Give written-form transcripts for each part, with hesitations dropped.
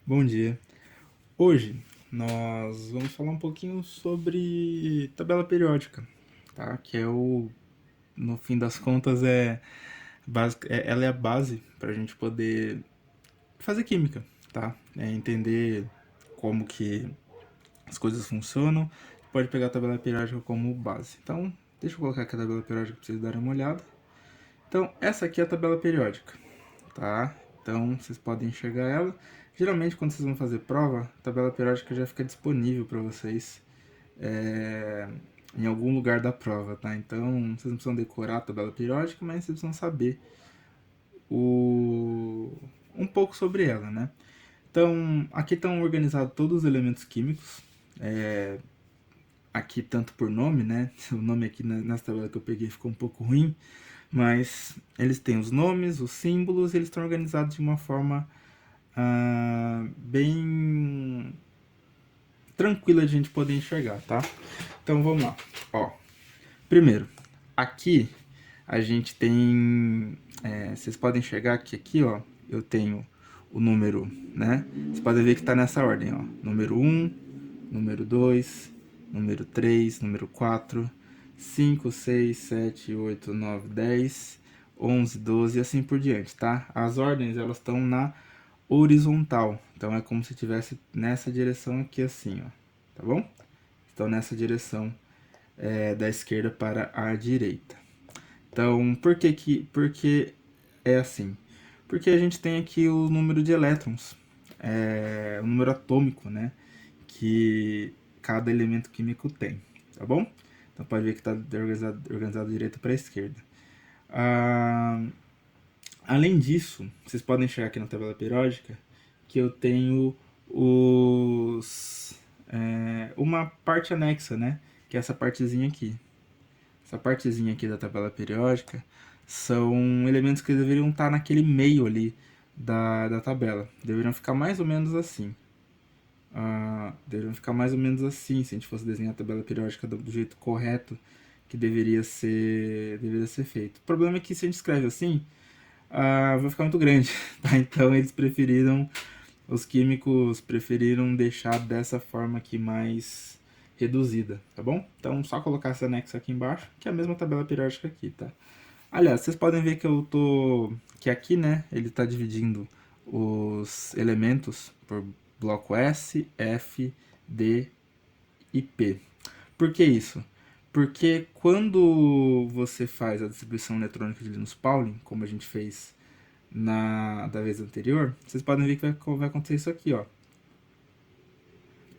Bom dia. Hoje nós vamos falar um pouquinho sobre tabela periódica, tá? No fim das contas, ela é a base para a gente poder fazer química, tá? É entender como que as coisas funcionam. Pode pegar a tabela periódica como base. Então, deixa eu colocar aqui a tabela periódica para vocês darem uma olhada. Então, essa aqui é a tabela periódica, tá? Então, vocês podem enxergar ela. Geralmente, quando vocês vão fazer prova, a tabela periódica já fica disponível para vocês é, em algum lugar da prova, tá? Então, vocês não precisam decorar a tabela periódica, mas vocês precisam saber um pouco sobre ela, né? Então, aqui estão organizados todos os elementos químicos. Aqui, tanto por nome, né? O nome aqui nessa tabela que eu peguei ficou um pouco ruim, mas eles têm os nomes, os símbolos, e eles estão organizados de uma forma bem tranquila de a gente poder enxergar, tá? Então vamos lá. Ó, primeiro, aqui a gente tem. Vocês podem enxergar que aqui, ó, eu tenho o número, né? Vocês podem ver que está nessa ordem, ó. Número um, número 2, número 3, número 4, 5, 6, 7, 8, 9, 10, 11, 12 e assim por diante, tá? As ordens, elas estão na horizontal. Então é como se estivesse nessa direção aqui assim, ó. Tá bom? Estão nessa direção da esquerda para a direita. Então, por que é assim? Porque a gente tem aqui o número de elétrons, o número atômico, né? Que cada elemento químico tem, tá bom? Então pode ver que está organizado da direita para a esquerda. Ah, além disso, vocês podem enxergar aqui na tabela periódica que eu tenho uma parte anexa, né? Que é essa partezinha aqui. Essa partezinha aqui da tabela periódica são elementos que deveriam estar naquele meio ali da tabela. Deveriam ficar mais ou menos assim. Deveriam ficar mais ou menos assim, se a gente fosse desenhar a tabela periódica do jeito correto que deveria ser feito. O problema é que se a gente escreve assim, vai ficar muito grande, tá? Então os químicos preferiram deixar dessa forma aqui mais reduzida, tá bom? Então só colocar esse anexo aqui embaixo, que é a mesma tabela periódica aqui, tá? Aliás, vocês podem ver que aqui, né, ele está dividindo os elementos por bloco S, F, D e P. Por que isso? Porque quando você faz a distribuição eletrônica de Linus Pauling, como a gente fez da vez anterior, vocês podem ver que vai acontecer isso aqui, ó.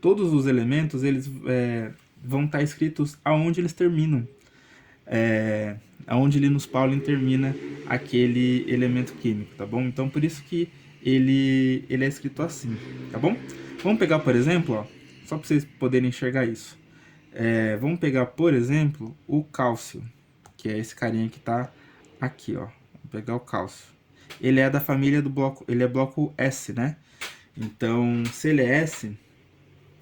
Todos os elementos eles vão estar escritos aonde eles terminam, aonde Linus Pauling termina aquele elemento químico, tá bom? Então por isso que ele é escrito assim, tá bom? Vamos pegar, por exemplo, ó, só para vocês poderem enxergar isso. Vamos pegar, por exemplo, o cálcio, que é esse carinha que está aqui, ó. Vamos pegar o cálcio. Ele é da família do bloco, ele é bloco S, né? Então, se ele é S,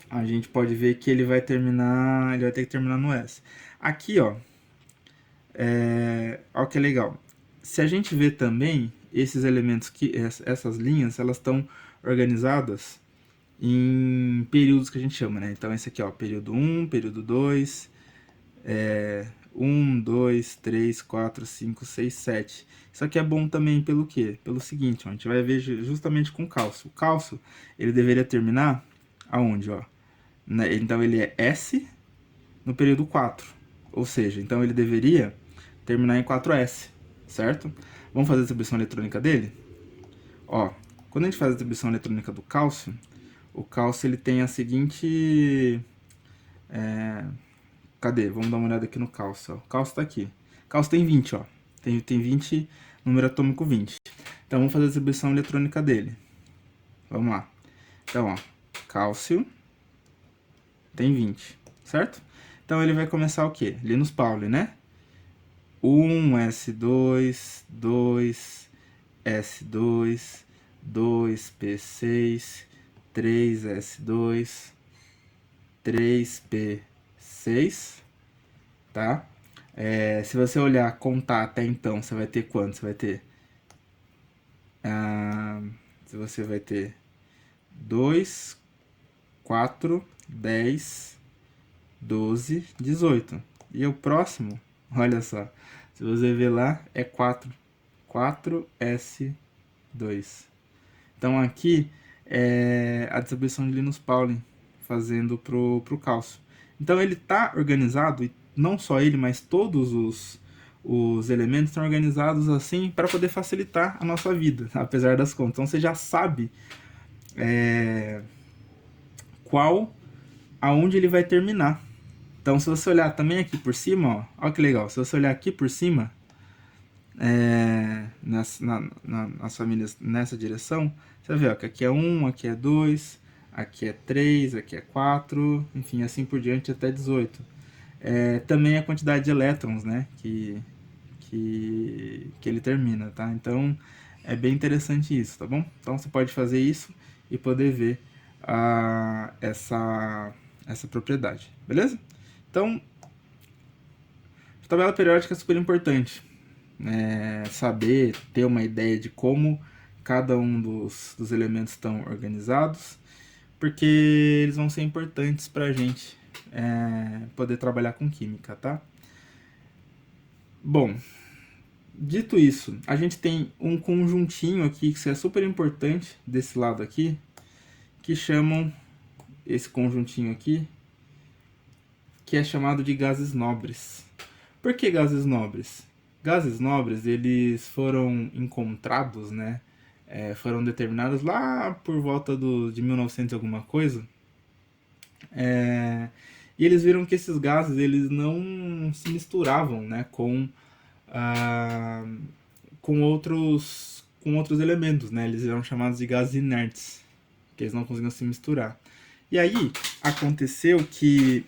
a gente pode ver que ele vai ter que terminar no S. Aqui, ó, olha que legal. Se a gente vê também esses elementos que essas linhas, elas estão organizadas em períodos que a gente chama, né? Então esse aqui, ó, período um, período 2, 1, 2, 3, 4, 5, 6, 7. Isso aqui é bom também pelo quê? Pelo seguinte, ó, a gente vai ver justamente com o cálcio. O cálcio, ele deveria terminar aonde, ó? Então ele é S no período 4. Ou seja, então ele deveria terminar em 4S, certo? Vamos fazer a distribuição eletrônica dele? Ó, quando a gente faz a distribuição eletrônica do cálcio, o cálcio ele tem a seguinte. Cadê? Vamos dar uma olhada aqui no cálcio. Ó. O cálcio tá aqui. O cálcio tem 20, ó. Tem 20, número atômico 20. Então vamos fazer a distribuição eletrônica dele. Vamos lá. Então, ó, cálcio tem 20, certo? Então ele vai começar o quê? Linus Pauling, né? 1S2, 2S2, 2P6, 3S2, 3P6, tá? Se você olhar, contar até então, você vai ter quanto? Você vai ter. Você vai ter 2, 4, 10, 12, 18. E o próximo, olha só, se você ver lá, é 4. 4S2. Então aqui é a distribuição de Linus Pauling fazendo pro cálcio. Então ele está organizado, e não só ele, mas todos os elementos estão organizados assim para poder facilitar a nossa vida, apesar das contas. Então você já sabe aonde ele vai terminar. Então se você olhar também aqui por cima, ó, olha que legal, se você olhar aqui por cima, nas famílias nessa direção, você vai ver ó, que aqui é 1, aqui é 2, aqui é 3, aqui é 4, enfim, assim por diante até 18. Também a quantidade de elétrons, né, que ele termina, tá? Então é bem interessante isso, tá bom? Então você pode fazer isso e poder ver essa propriedade, beleza? Então, a tabela periódica é super importante. Saber, ter uma ideia de como cada um dos elementos estão organizados, porque eles vão ser importantes para a gente poder trabalhar com química, tá? Bom, dito isso, a gente tem um conjuntinho aqui que é super importante desse lado aqui, que chamam esse conjuntinho aqui, que é chamado de gases nobres. Por que gases nobres? Gases nobres, eles foram encontrados, né? Foram determinados lá por volta de 1900 alguma coisa. E eles viram que esses gases eles não se misturavam, né, com outros elementos, né? Eles eram chamados de gases inertes, que eles não conseguiam se misturar. E aí aconteceu que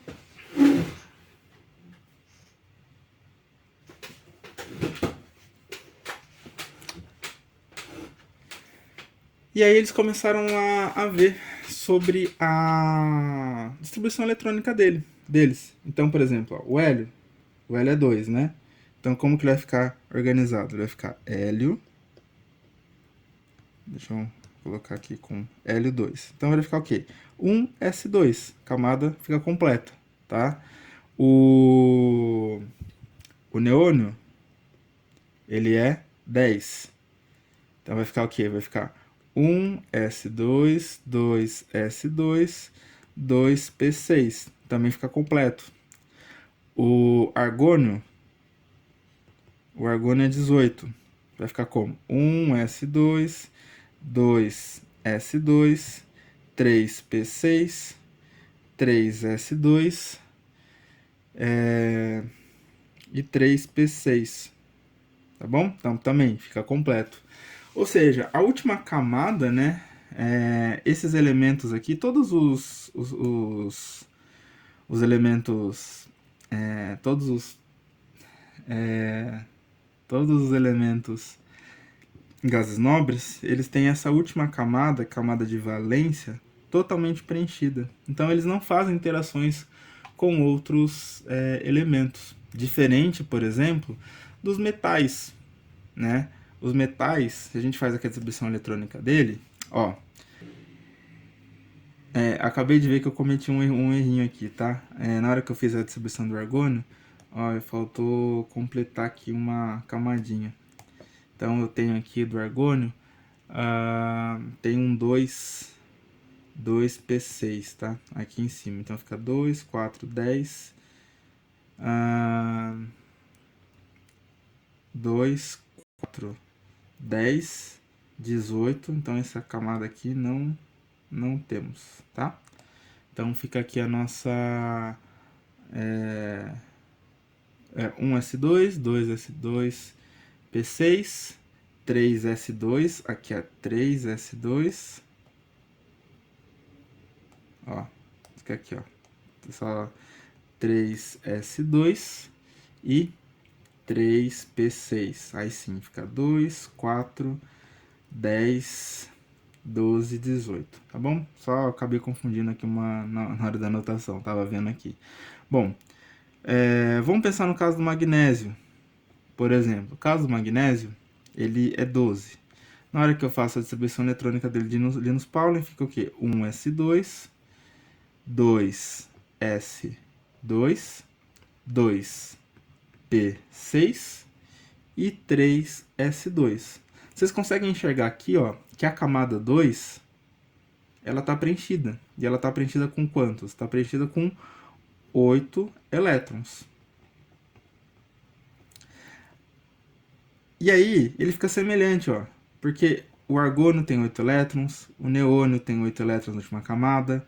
E aí eles começaram a ver sobre a distribuição eletrônica deles. Então, por exemplo, ó, o hélio é 2, né? Então, como que ele vai ficar organizado? Ele vai ficar hélio. Deixa eu colocar aqui com hélio 2. Então, ele vai ficar o quê? 1s2. Camada fica completa, tá? O neônio, ele é 10. Então, vai ficar o quê? Vai ficar 1s2, 2s2, 2p6. Também fica completo. O argônio é 18. Vai ficar como? 1s2, 2s2, 3p6, 3s2 e 3p6. Tá bom? Então também fica completo. Ou seja, a última camada, né? Esses elementos aqui, todos os elementos, todos os elementos gases nobres, eles têm essa última camada de valência, totalmente preenchida. Então eles não fazem interações com outros elementos. Diferente, por exemplo, dos metais, né? Os metais, se a gente faz aqui a distribuição eletrônica dele, ó, acabei de ver que eu cometi um errinho aqui, tá? Na hora que eu fiz a distribuição do argônio, ó, faltou completar aqui uma camadinha. Então eu tenho aqui do argônio, tem um 2p6, tá? Aqui em cima. Então fica 2, 4, 10, 2, 4, 10, 18. Então essa camada aqui não temos, tá? Então fica aqui a nossa 1s2, 2s2, p6, 3s2, aqui é 3s2, ó, fica aqui, ó, só 3s2 e 3p6, aí sim, fica 2, 4, 10, 12, 18, tá bom? Só acabei confundindo aqui na hora da anotação, tava vendo aqui. Bom, vamos pensar no caso do magnésio, por exemplo. O caso do magnésio, ele é 12. Na hora que eu faço a distribuição eletrônica dele de Linus Pauling, fica o quê? 1s2, 2s2, 2p6 e 3s2. Vocês conseguem enxergar aqui, ó, que a camada 2, ela está preenchida. E ela está preenchida com quantos? Está preenchida com 8 elétrons. E aí, ele fica semelhante, ó, porque o argônio tem 8 elétrons, o neônio tem 8 elétrons na última camada,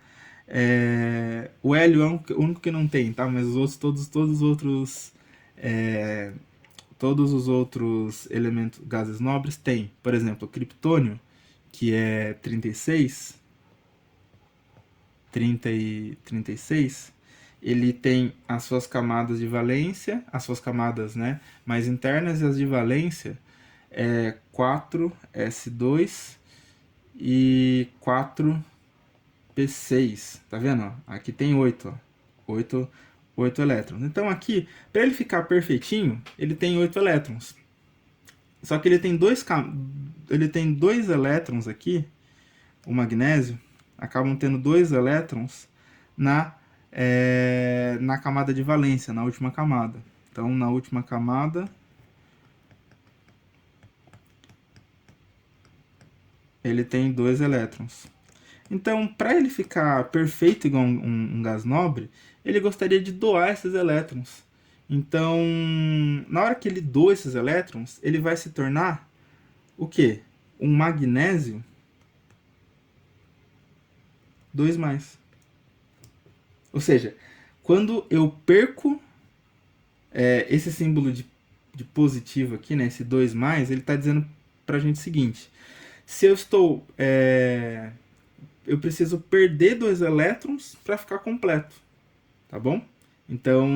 o hélio é o único que não tem, tá? Mas os outros, todos os outros elementos, gases nobres têm. Por exemplo, o criptônio, que é 36, 36, ele tem as suas camadas de valência, as suas camadas, né, mais internas, e as de valência é 4s2 e 4p6. Tá vendo? Ó? Aqui tem 8, ó. 8 elétrons. Então aqui, para ele ficar perfeitinho, ele tem 8 elétrons. Só que ele tem dois elétrons aqui, o magnésio, acabam tendo 2 elétrons na camada de valência, na última camada. Então, na última camada, ele tem 2 elétrons. Então, para ele ficar perfeito igual um gás nobre, ele gostaria de doar esses elétrons. Então, na hora que ele doa esses elétrons, ele vai se tornar o quê? Um magnésio 2+. Ou seja, quando eu perco esse símbolo de positivo aqui, né, esse 2+, ele está dizendo para a gente o seguinte: se eu estou... eu preciso perder 2 elétrons para ficar completo, tá bom? Então,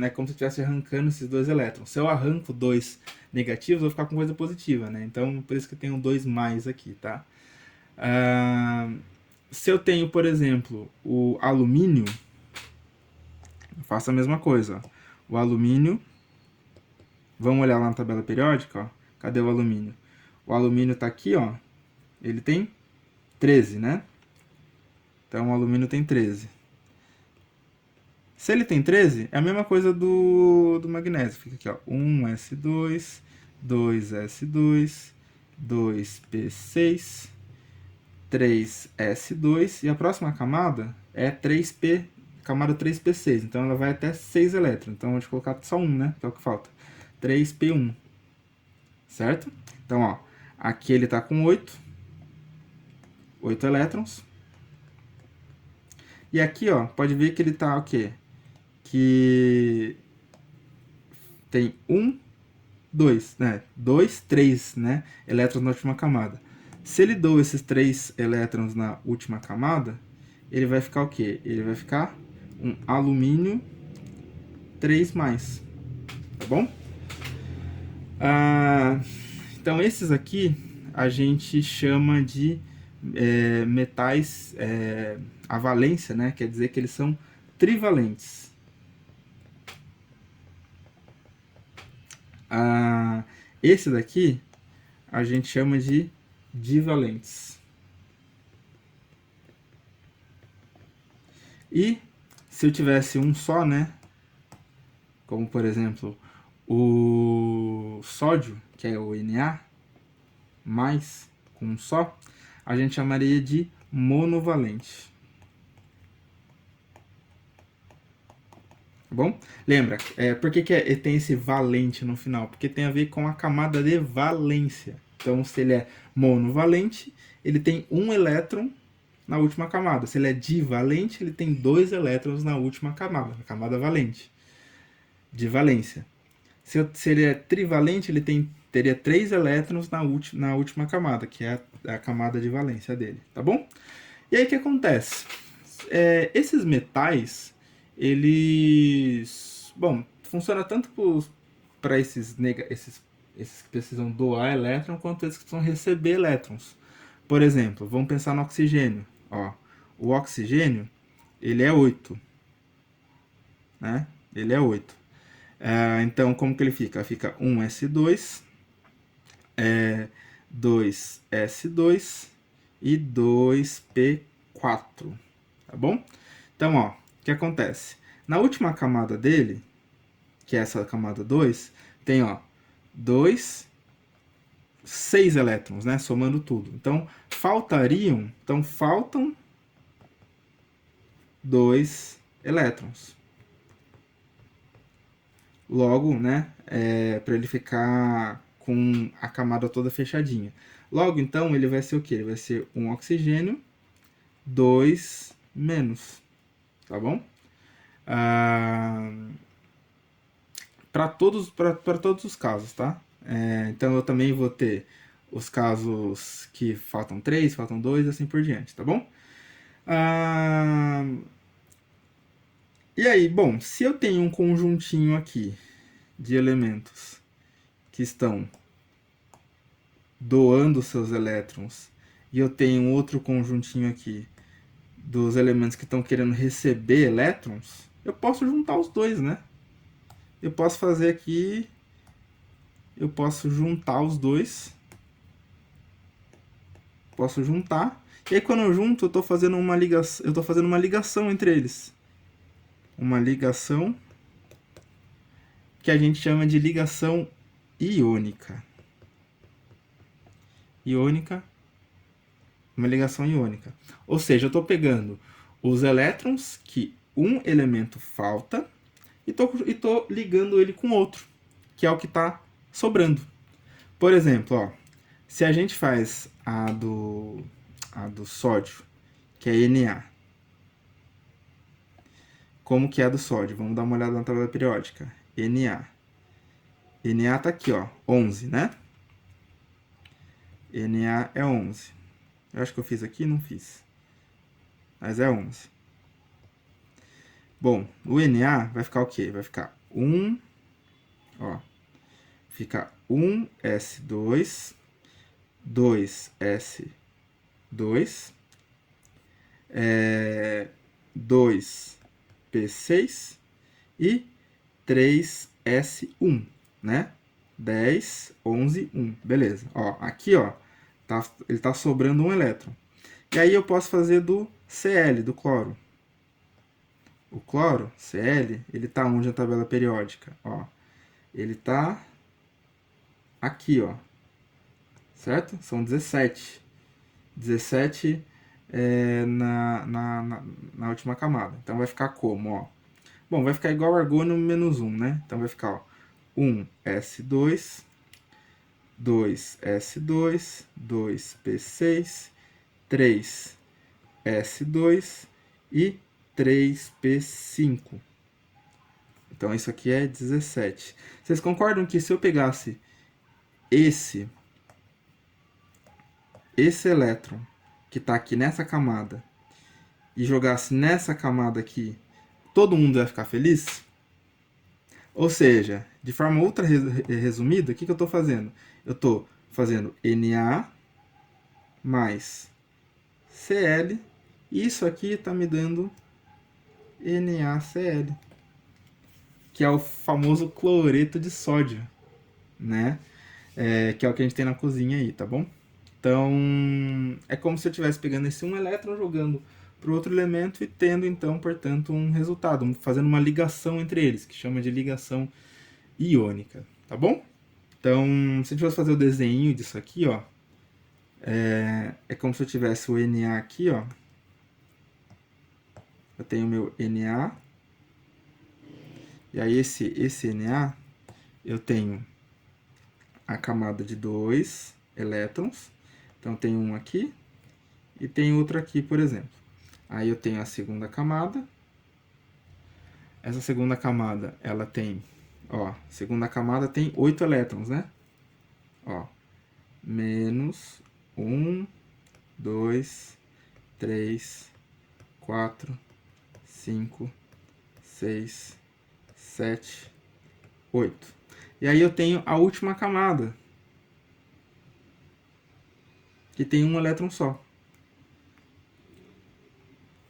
é como se eu estivesse arrancando esses 2 elétrons. Se eu arranco 2 negativos, eu vou ficar com coisa positiva, né? Então, por isso que tem um 2+ aqui, tá? Se eu tenho, por exemplo, o alumínio, eu faço a mesma coisa. Ó. O alumínio, vamos olhar lá na tabela periódica, ó. Cadê o alumínio? O alumínio está aqui, ó. Ele tem 13, né? Então o alumínio tem 13. Se ele tem 13, é a mesma coisa do magnésio. Fica aqui, ó. 1s2, 2s2, 2p6, 3s2. E a próxima camada é 3p, camada 3p6. Então ela vai até 6 elétrons. Então eu vou colocar só 1, né? Que é o que falta. 3p1. Certo? Então, ó. Aqui ele está com 8 elétrons. E aqui, ó, pode ver que ele está o quê? Que tem 2, né? 2, 3, né? Elétrons na última camada. Se ele doa esses 3 elétrons na última camada, ele vai ficar o quê? Ele vai ficar um alumínio 3+. Tá bom? Então, esses aqui a gente chama de metais, a valência, né? Quer dizer que eles são trivalentes. Esse daqui a gente chama de divalentes. E se eu tivesse um só, né? Como por exemplo o sódio, que é o Na, mais com um só, a gente chamaria de monovalente. Tá bom? Lembra, por que tem esse valente no final? Porque tem a ver com a camada de valência. Então, se ele é monovalente, ele tem um elétron na última camada. Se ele é divalente, ele tem 2 elétrons na última camada, na camada valente, de valência. Se ele é trivalente, ele teria 3 elétrons na última camada, que é a camada de valência dele, tá bom? E aí o que acontece? Esses metais, eles... Bom, funciona tanto para esses que precisam doar elétron, quanto esses que precisam receber elétrons. Por exemplo, vamos pensar no oxigênio. Ó, o oxigênio, ele é 8. Né? Ele é 8. Então, como que ele fica? Fica 1s2, 2s2 e 2p4, tá bom? Então, ó, o que acontece? Na última camada dele, que é essa camada 2, tem, ó, 6 elétrons, né? Somando tudo. Então, faltam 2 elétrons. Logo, né, para ele ficar com a camada toda fechadinha. Logo, então, ele vai ser o quê? Ele vai ser um oxigênio, 2 menos, tá bom? Para todos os casos, tá? Então, eu também vou ter os casos que faltam 3, faltam 2, assim por diante, tá bom? E aí, bom, se eu tenho um conjuntinho aqui de elementos que estão doando seus elétrons e eu tenho outro conjuntinho aqui dos elementos que estão querendo receber elétrons, eu posso juntar os dois, né? Eu posso fazer aqui, eu posso juntar os dois, posso juntar, e aí quando eu junto, eu estou fazendo uma ligação entre eles. Uma ligação que a gente chama de ligação iônica. Uma ligação iônica. Ou seja, eu estou pegando os elétrons que um elemento falta e tô ligando ele com outro, que é o que está sobrando. Por exemplo, ó, se a gente faz a do sódio, que é Na, como que é a do sódio? Vamos dar uma olhada na tabela periódica. Na. Na tá aqui, ó, 11, né? Na é 11. Eu acho que eu fiz aqui, não fiz. Mas é 11. Bom, o Na vai ficar o quê? Vai ficar 1, ó, fica 1s2, 2s2, 2p6 e 3s1, né? 10, 11, 1. Beleza. Ó, aqui, ó, ele tá sobrando um elétron. E aí eu posso fazer do Cl, do cloro. O cloro, Cl, ele tá onde na tabela periódica? Ó, ele tá aqui, ó. Certo? São 17. 17 na última camada. Então vai ficar como, ó? Bom, vai ficar igual argônio menos 1, né? Então vai ficar, ó, 1s2, 2s2, 2p6, 3s2 e 3p5. Então isso aqui é 17. Vocês concordam que se eu pegasse esse elétron que está aqui nessa camada e jogasse nessa camada aqui, todo mundo vai ficar feliz? Ou seja, de forma ultra resumida, o que eu estou fazendo? Eu estou fazendo Na mais Cl, e isso aqui está me dando NaCl, que é o famoso cloreto de sódio, né? Que é o que a gente tem na cozinha aí, tá bom? Então, é como se eu estivesse pegando esse um elétron, jogando para o outro elemento e tendo, então, portanto, um resultado, fazendo uma ligação entre eles, que chama de ligação iônica, tá bom? Então, se a gente fosse fazer o desenho disso aqui, ó, é como se eu tivesse o Na aqui, ó. Eu tenho o meu Na, e aí esse Na, eu tenho a camada de 2 elétrons, então tem um aqui e tem outro aqui, por exemplo. Aí eu tenho a segunda camada. Essa segunda camada, ela tem, ó, segunda camada tem 8 elétrons, né? Ó, menos 1, 2, 3, 4, 5, 6, 7, 8. E aí eu tenho a última camada, que tem um elétron só.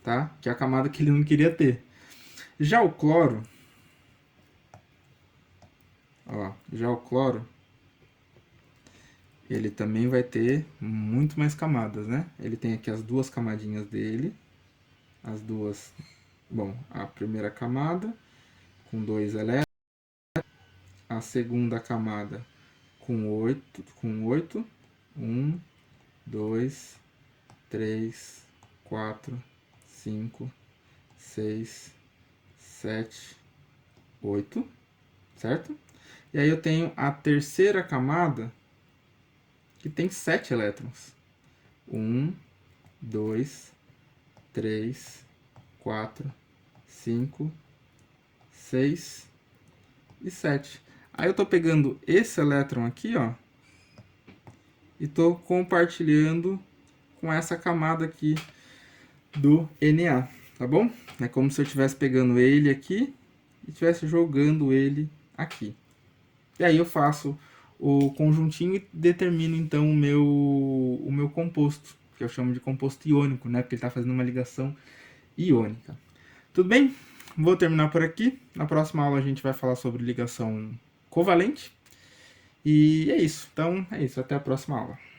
Tá? Que é a camada que ele não queria ter. Já o cloro, ó, ele também vai ter muito mais camadas, né? Ele tem aqui as duas camadinhas dele, as duas, bom, a primeira camada com 2 elétrons, a segunda camada com 8, 1, 2, 3, 4, 5, 6, 7, 8, certo? E aí eu tenho a terceira camada, que tem 7 elétrons. 1, 2, 3, 4, 5, 6 e 7. Aí eu tô pegando esse elétron aqui, ó, e tô compartilhando com essa camada aqui do Na, tá bom? É como se eu estivesse pegando ele aqui e estivesse jogando ele aqui. E aí eu faço o conjuntinho e determino então o meu composto, que eu chamo de composto iônico, né? Porque ele está fazendo uma ligação iônica. Tudo bem? Vou terminar por aqui. Na próxima aula a gente vai falar sobre ligação covalente. E é isso. Então é isso. Até a próxima aula.